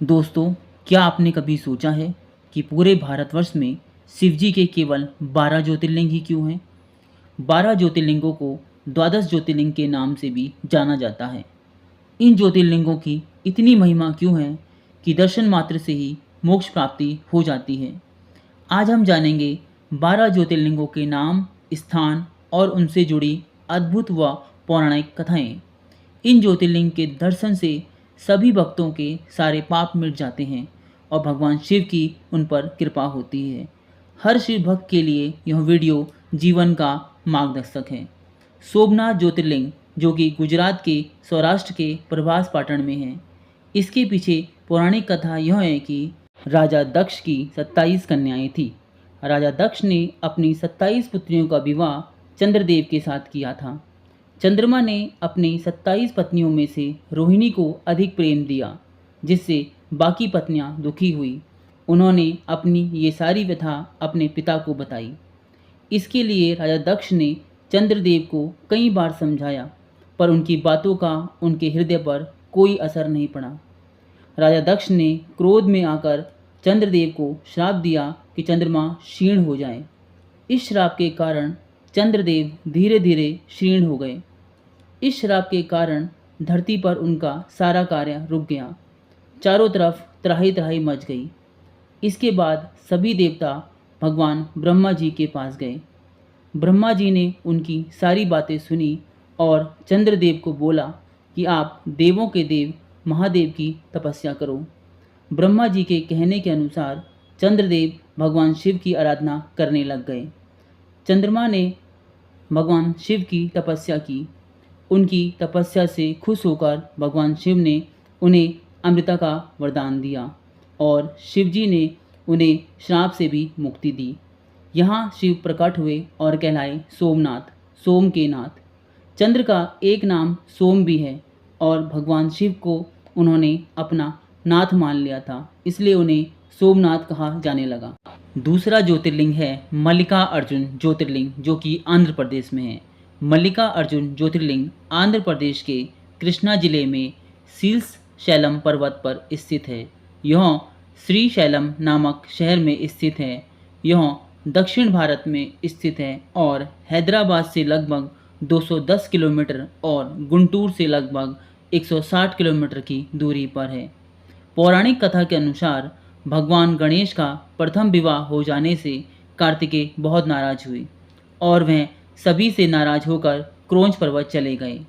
दोस्तों, क्या आपने कभी सोचा है कि पूरे भारतवर्ष में शिव जी के केवल 12 ज्योतिर्लिंग ही क्यों हैं? 12 ज्योतिर्लिंगों को द्वादश ज्योतिर्लिंग के नाम से भी जाना जाता है। इन ज्योतिर्लिंगों की इतनी महिमा क्यों है कि दर्शन मात्र से ही मोक्ष प्राप्ति हो जाती है? आज हम जानेंगे 12 ज्योतिर्लिंगों के नाम, स्थान और उनसे जुड़ी अद्भुत व पौराणिक कथाएं। इन ज्योतिर्लिंग के दर्शन से सभी भक्तों के सारे पाप मिट जाते हैं और भगवान शिव की उन पर कृपा होती है। हर शिव भक्त के लिए यह वीडियो जीवन का मार्गदर्शक है। सोमनाथ ज्योतिर्लिंग, जो कि गुजरात के सौराष्ट्र के प्रभास पाटन में है। इसके पीछे पौराणिक कथा यह है कि राजा दक्ष की 27 कन्याएं थी। राजा दक्ष ने अपनी 27 पुत्रियों का विवाह चंद्रदेव के साथ किया था। चंद्रमा ने अपनी 27 पत्नियों में से रोहिणी को अधिक प्रेम दिया, जिससे बाकी पत्नियां दुखी हुई। उन्होंने अपनी ये सारी व्यथा अपने पिता को बताई। इसके लिए राजा दक्ष ने चंद्रदेव को कई बार समझाया, पर उनकी बातों का उनके हृदय पर कोई असर नहीं पड़ा। राजा दक्ष ने क्रोध में आकर चंद्रदेव को श्राप दिया कि चंद्रमा क्षीण हो जाए। इस श्राप के कारण चंद्रदेव धीरे धीरे क्षीण हो गए। इस श्राप के कारण धरती पर उनका सारा कार्य रुक गया। चारों तरफ त्राही त्राही मच गई। इसके बाद सभी देवता भगवान ब्रह्मा जी के पास गए। ब्रह्मा जी ने उनकी सारी बातें सुनी और चंद्रदेव को बोला कि आप देवों के देव महादेव की तपस्या करो। ब्रह्मा जी के कहने के अनुसार चंद्रदेव भगवान शिव की आराधना करने लग गए। चंद्रमा ने भगवान शिव की तपस्या की। उनकी तपस्या से खुश होकर भगवान शिव ने उन्हें अमृता का वरदान दिया और शिव जी ने उन्हें श्राप से भी मुक्ति दी। यहाँ शिव प्रकट हुए और कहलाए सोमनाथ, सोम के नाथ। चंद्र का एक नाम सोम भी है और भगवान शिव को उन्होंने अपना नाथ मान लिया था, इसलिए उन्हें सोमनाथ कहा जाने लगा। दूसरा ज्योतिर्लिंग है मल्लिका अर्जुन ज्योतिर्लिंग, जो कि आंध्र प्रदेश में है। मल्लिका अर्जुन ज्योतिर्लिंग आंध्र प्रदेश के कृष्णा जिले में सील्स शैलम पर्वत पर स्थित है। यह श्री शैलम नामक शहर में स्थित है। यह दक्षिण भारत में स्थित है और हैदराबाद से लगभग 210 किलोमीटर और गुंटूर से लगभग 160 किलोमीटर की दूरी पर है। पौराणिक कथा के अनुसार भगवान गणेश का प्रथम विवाह हो जाने से कार्तिकेय बहुत नाराज हुए और वह सभी से नाराज होकर क्रोंच पर्वत चले गए।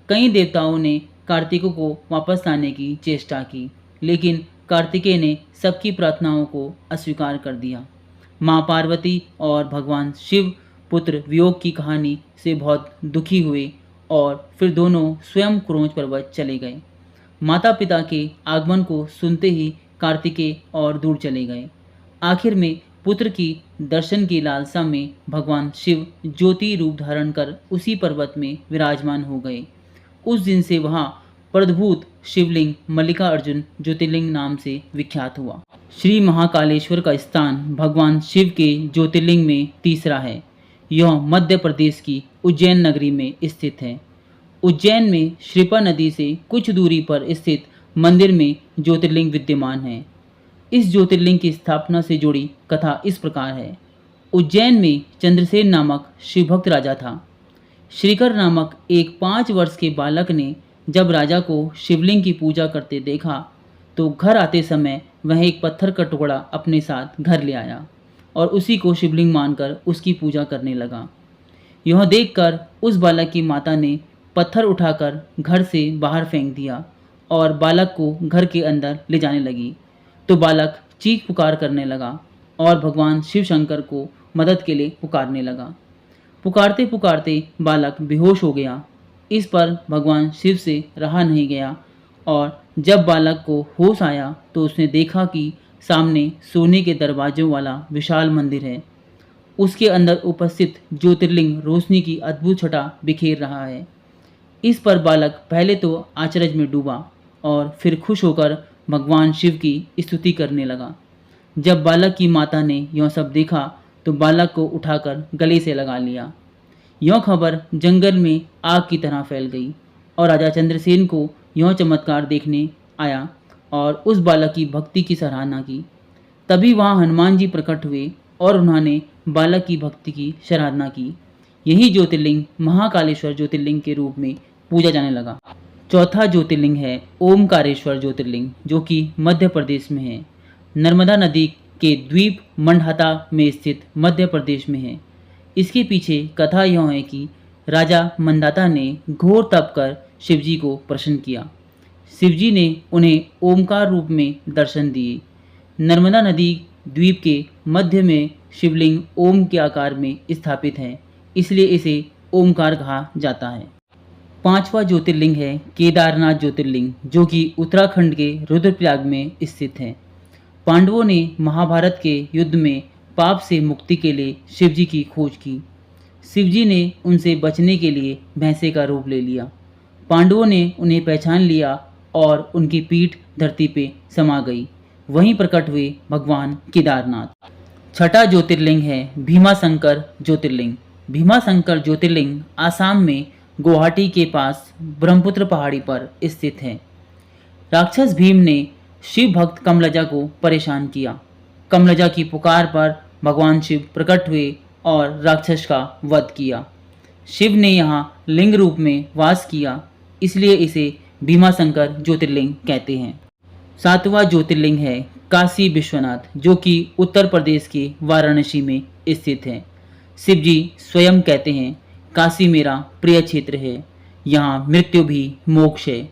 कई देवताओं ने कार्तिक को वापस लाने की चेष्टा की, लेकिन कार्तिकेय ने सबकी प्रार्थनाओं को अस्वीकार कर दिया। माँ पार्वती और भगवान शिव पुत्र वियोग की कहानी से बहुत दुखी हुए और फिर दोनों स्वयं क्रोंच पर्वत चले गए। माता पिता के आगमन को सुनते ही कार्तिकेय और दूर चले गए। आखिर में पुत्र की दर्शन की लालसा में भगवान शिव ज्योति रूप धारण कर उसी पर्वत में विराजमान हो गए। उस दिन से वहाँ प्रद्भूत शिवलिंग मल्लिका अर्जुन ज्योतिर्लिंग नाम से विख्यात हुआ। श्री महाकालेश्वर का स्थान भगवान शिव के ज्योतिर्लिंग में तीसरा है। यह मध्य प्रदेश की उज्जैन नगरी में स्थित है। उज्जैन में श्रीपा नदी से कुछ दूरी पर स्थित मंदिर में ज्योतिर्लिंग विद्यमान है। इस ज्योतिर्लिंग की स्थापना से जुड़ी कथा इस प्रकार है। उज्जैन में चंद्रसेन नामक शिवभक्त राजा था। श्रीकर नामक एक 5 वर्ष के बालक ने जब राजा को शिवलिंग की पूजा करते देखा तो घर आते समय वह एक पत्थर का टुकड़ा अपने साथ घर ले आया और उसी को शिवलिंग मानकर उसकी पूजा करने लगा। यह देखकर उस बालक की माता ने पत्थर उठाकर घर से बाहर फेंक दिया और बालक को घर के अंदर ले जाने लगी तो बालक चीख पुकार करने लगा और भगवान शिव शंकर को मदद के लिए पुकारने लगा। पुकारते पुकारते बालक बेहोश हो गया। इस पर भगवान शिव से रहा नहीं गया और जब बालक को होश आया तो उसने देखा कि सामने सोने के दरवाजों वाला विशाल मंदिर है। उसके अंदर उपस्थित ज्योतिर्लिंग रोशनी की अद्भुत छटा बिखेर रहा है। इस पर बालक पहले तो आश्चर्य में डूबा और फिर खुश होकर भगवान शिव की स्तुति करने लगा। जब बालक की माता ने यह सब देखा तो बालक को उठाकर गले से लगा लिया। यह खबर जंगल में आग की तरह फैल गई और राजा चंद्रसेन को यह चमत्कार देखने आया और उस बालक की भक्ति की सराहना की। तभी वहाँ हनुमान जी प्रकट हुए और उन्होंने बालक की भक्ति की सराहना की। यही ज्योतिर्लिंग महाकालेश्वर ज्योतिर्लिंग के रूप में पूजा जाने लगा। चौथा ज्योतिर्लिंग है ओमकारेश्वर ज्योतिर्लिंग, जो कि मध्य प्रदेश में है। नर्मदा नदी के द्वीप मंडहता में स्थित मध्य प्रदेश में है। इसके पीछे कथा यह है कि राजा मंदाता ने घोर तप कर शिवजी को प्रसन्न किया। शिवजी ने उन्हें ओमकार रूप में दर्शन दिए। नर्मदा नदी द्वीप के मध्य में शिवलिंग ओम के आकार में स्थापित है, इसलिए इसे ओमकार कहा जाता है। पांचवा ज्योतिर्लिंग है केदारनाथ ज्योतिर्लिंग, जो कि उत्तराखंड के रुद्रप्रयाग में स्थित है। पांडवों ने महाभारत के युद्ध में पाप से मुक्ति के लिए शिवजी की खोज की। शिवजी ने उनसे बचने के लिए भैंसे का रूप ले लिया। पांडवों ने उन्हें पहचान लिया और उनकी पीठ धरती पे समा गई। वहीं प्रकट हुए भगवान केदारनाथ। छठा ज्योतिर्लिंग है भीमाशंकर ज्योतिर्लिंग। भीमाशंकर ज्योतिर्लिंग आसाम में गुवाहाटी के पास ब्रह्मपुत्र पहाड़ी पर स्थित है। राक्षस भीम ने शिव भक्त कमलजा को परेशान किया। कमलजा की पुकार पर भगवान शिव प्रकट हुए और राक्षस का वध किया। शिव ने यहाँ लिंग रूप में वास किया, इसलिए इसे भीमाशंकर ज्योतिर्लिंग कहते हैं। सातवां ज्योतिर्लिंग है काशी विश्वनाथ, जो कि उत्तर प्रदेश के वाराणसी में स्थित है। शिवजी स्वयं कहते हैं, काशी मेरा प्रिय क्षेत्र है, यहाँ मृत्यु भी मोक्ष है।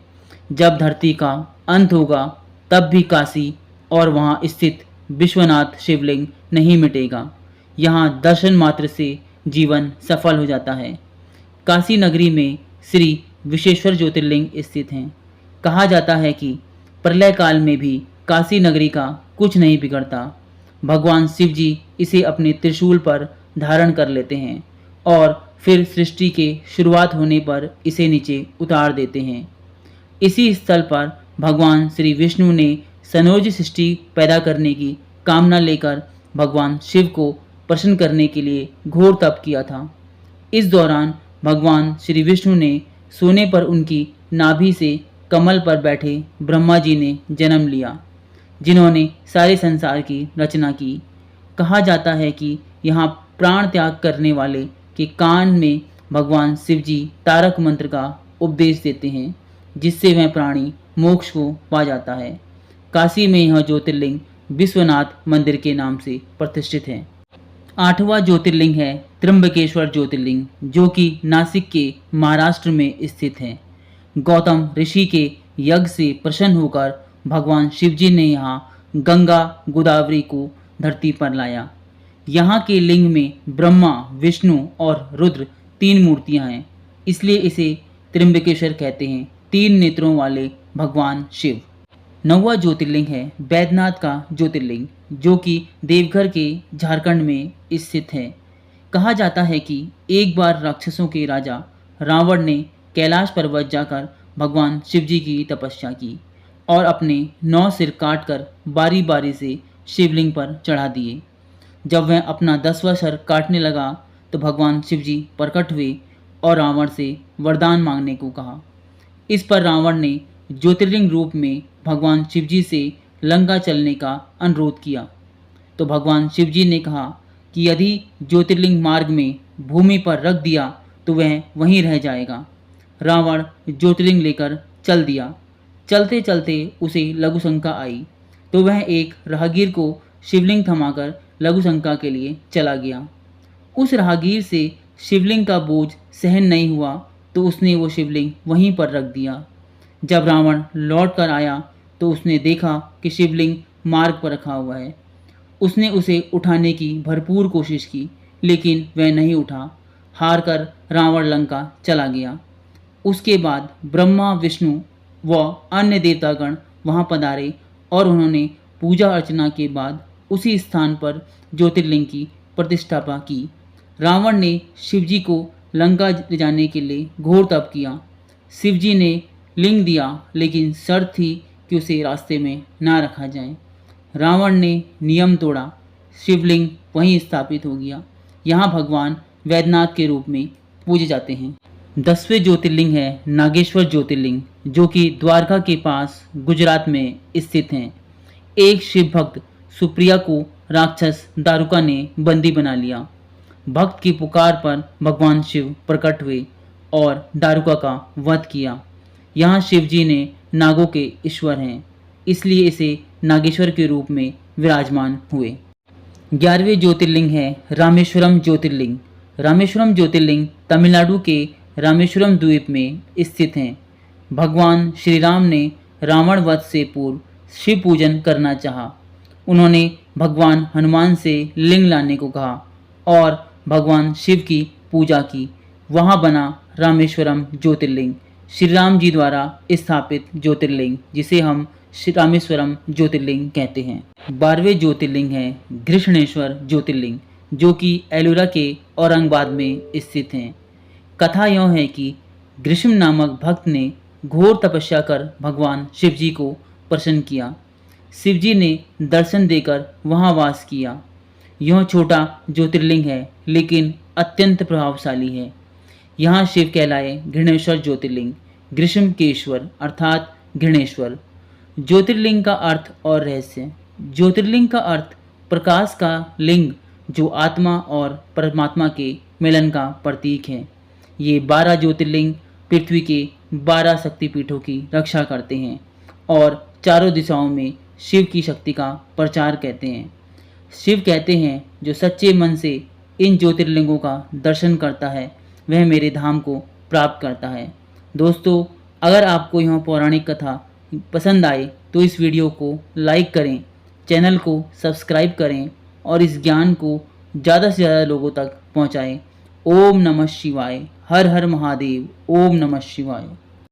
जब धरती का अंत होगा तब भी काशी और वहाँ स्थित विश्वनाथ शिवलिंग नहीं मिटेगा। यहाँ दर्शन मात्र से जीवन सफल हो जाता है। काशी नगरी में श्री विश्वेश्वर ज्योतिर्लिंग स्थित हैं। कहा जाता है कि प्रलय काल में भी काशी नगरी का कुछ नहीं बिगड़ता। भगवान शिव जी इसे अपने त्रिशूल पर धारण कर लेते हैं और फिर सृष्टि के शुरुआत होने पर इसे नीचे उतार देते हैं। इसी स्थल पर भगवान श्री विष्णु ने सनोज सृष्टि पैदा करने की कामना लेकर भगवान शिव को प्रसन्न करने के लिए घोर तप किया था। इस दौरान भगवान श्री विष्णु ने सोने पर उनकी नाभि से कमल पर बैठे ब्रह्मा जी ने जन्म लिया, जिन्होंने सारे संसार की रचना की। कहा जाता है कि यहाँ प्राण त्याग करने वाले के कान में भगवान शिव जी तारक मंत्र का उपदेश देते हैं, जिससे वह प्राणी मोक्ष को पा जाता है। काशी में यह ज्योतिर्लिंग विश्वनाथ मंदिर के नाम से प्रतिष्ठित है। आठवां ज्योतिर्लिंग है त्र्यंबकेश्वर ज्योतिर्लिंग, जो कि नासिक के महाराष्ट्र में स्थित है। गौतम ऋषि के यज्ञ से प्रसन्न होकर भगवान शिवजी ने यहाँ गंगा गोदावरी को धरती पर लाया। यहाँ के लिंग में ब्रह्मा, विष्णु और रुद्र तीन मूर्तियाँ हैं, इसलिए इसे त्र्यंबकेश्वर कहते हैं, तीन नेत्रों वाले भगवान शिव। नौवां ज्योतिर्लिंग है बैद्यनाथ का ज्योतिर्लिंग, जो कि देवघर के झारखंड में स्थित है। कहा जाता है कि एक बार राक्षसों के राजा रावण ने कैलाश पर्वत जाकर भगवान शिवजी की तपस्या की और अपने 9 सिर काटकर बारी बारी से शिवलिंग पर चढ़ा दिए। जब वह अपना 10वां सिर काटने लगा तो भगवान शिवजी प्रकट हुए और रावण से वरदान मांगने को कहा। इस पर रावण ने ज्योतिर्लिंग रूप में भगवान शिवजी से लंका चलने का अनुरोध किया, तो भगवान शिवजी ने कहा कि यदि ज्योतिर्लिंग मार्ग में भूमि पर रख दिया तो वह वहीं रह जाएगा। रावण ज्योतिर्लिंग लेकर चल दिया। चलते चलते उसे लघुशंका आई, तो वह एक राहगीर को शिवलिंग थमाकर लघुशंका के लिए चला गया। उस राहगीर से शिवलिंग का बोझ सहन नहीं हुआ तो उसने वो शिवलिंग वहीं पर रख दिया। जब रावण लौट कर आया तो उसने देखा कि शिवलिंग मार्ग पर रखा हुआ है। उसने उसे उठाने की भरपूर कोशिश की, लेकिन वह नहीं उठा। हार कर रावण लंका चला गया। उसके बाद ब्रह्मा, विष्णु व अन्य देवतागण वहाँ पधारे और उन्होंने पूजा अर्चना के बाद उसी स्थान पर ज्योतिर्लिंग की प्रतिष्ठापना की। रावण ने शिवजी को लंका ले जाने के लिए घोर तप किया। शिवजी ने लिंग दिया, लेकिन शर्त थी कि उसे रास्ते में ना रखा जाए। रावण ने नियम तोड़ा, शिवलिंग वहीं स्थापित हो गया। यहाँ भगवान वैद्यनाथ के रूप में पूजे जाते हैं। 10वें ज्योतिर्लिंग है नागेश्वर ज्योतिर्लिंग, जो कि द्वारका के पास गुजरात में स्थित है। एक शिव भक्त सुप्रिया को राक्षस दारुका ने बंदी बना लिया। भक्त की पुकार पर भगवान शिव प्रकट हुए और दारुका का वध किया। यहाँ शिव जी ने नागों के ईश्वर हैं, इसलिए इसे नागेश्वर के रूप में विराजमान हुए। 11वें ज्योतिर्लिंग है रामेश्वरम ज्योतिर्लिंग। रामेश्वरम ज्योतिर्लिंग तमिलनाडु के रामेश्वरम द्वीप में स्थित हैं। भगवान श्री राम ने रावण वध से पूर्व शिव पूजन करना चाहा। उन्होंने भगवान हनुमान से लिंग लाने को कहा और भगवान शिव की पूजा की। वहाँ बना रामेश्वरम ज्योतिर्लिंग, श्री राम जी द्वारा स्थापित ज्योतिर्लिंग, जिसे हम श्री रामेश्वरम ज्योतिर्लिंग कहते हैं। 12वें ज्योतिर्लिंग है घृष्णेश्वर ज्योतिर्लिंग, जो कि एलोरा के औरंगाबाद में स्थित हैं। कथा यह है कि ग्रीष्म नामक भक्त ने घोर तपस्या कर भगवान शिव जी को प्रसन्न किया। शिव जी ने दर्शन देकर वहाँ वास किया। यह छोटा ज्योतिर्लिंग है, लेकिन अत्यंत प्रभावशाली है। यहाँ शिव कहलाए घृणेश्वर ज्योतिर्लिंग, ग्रीष्म के ईश्वर अर्थात घृणेश्वर। ज्योतिर्लिंग का अर्थ और रहस्य। ज्योतिर्लिंग का अर्थ प्रकाश का लिंग, जो आत्मा और परमात्मा के मिलन का प्रतीक है। ये 12 ज्योतिर्लिंग पृथ्वी के 12 शक्तिपीठों की रक्षा करते हैं और चारों दिशाओं में शिव की शक्ति का प्रचार करते हैं। शिव कहते हैं, जो सच्चे मन से इन ज्योतिर्लिंगों का दर्शन करता है वह मेरे धाम को प्राप्त करता है। दोस्तों, अगर आपको यह पौराणिक कथा पसंद आए तो इस वीडियो को लाइक करें, चैनल को सब्सक्राइब करें और इस ज्ञान को ज़्यादा से ज़्यादा लोगों तक पहुँचाएं। ओम नमः शिवाय। हर हर महादेव। ओम नमः शिवाय।